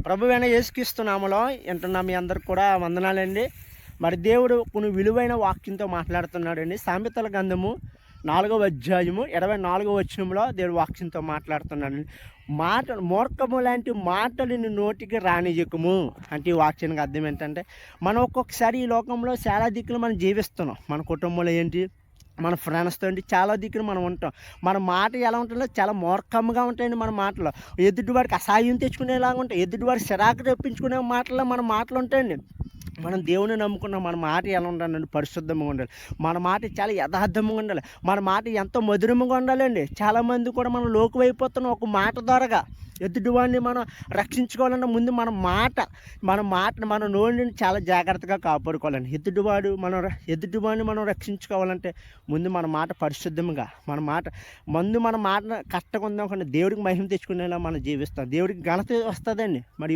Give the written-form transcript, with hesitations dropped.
ప్రభువైన యేసుక్రీస్తు నామములో వింటున్న మీ అందరికి కూడా వందనాలండి. మరి దేవుడు కొన్ని విలువైన వాక్యంతో మాట్లాడుతున్నాడండి. సామెతల గ్రంథము 4వ అధ్యాయము 24వ వచనంలో దేవుడు వాక్యంతో మాట్లాడుతున్నాడండి. మూర్ఖము లాంటి మాటలు నీ నోటికి రానియకుము అంటే ఈ వాక్యానికి అర్థం ఏంటంటే, మనం ఒక్కొక్కసారి ఈ లోకంలో చాలా దిక్కులు మనం జీవిస్తున్నాం. మన కుటుంబంలో ఏంటి, మన ఫ్రెండ్స్తో ఏంటి, చాలా దిక్కులు మనం ఉంటాం. మన మాట ఎలా ఉంటుందో చాలా మూర్ఖంగా ఉంటాయండి. మన మాటలు ఎదుటివాడికి అసహ్యం తెచ్చుకునేలాగా ఉంటాయి. ఎదుటివాడికి చిరాకు తెప్పించుకునే మాటలు మన మాటలు ఉంటాయండి. మనం దేవుని నమ్ముకున్నాం. మన మాట ఎలా ఉండాలండి? పరిశుద్ధంగా ఉండాలి. మన మాట చాలా యథార్థంగా ఉండాలి. మన మాట ఎంతో మధురంగా ఉండాలండి. చాలామంది కూడా మనం లోకువైపోతున్నాం ఒక మాట ద్వారాగా. ఎదుటివాడిని మనం రక్షించుకోవాలన్నా ముందు మన నోటిని చాలా జాగ్రత్తగా కాపాడుకోవాలండి. ఎదుటివాడిని మనం రక్షించుకోవాలంటే ముందు మన మాట పరిశుద్ధంగా, మన మాట కరెక్ట్గా ఉందాం. దేవుడికి మహిమ తెచ్చుకునేలా మనం జీవిస్తాం. దేవుడికి ఘనత వస్తుందండి. మరి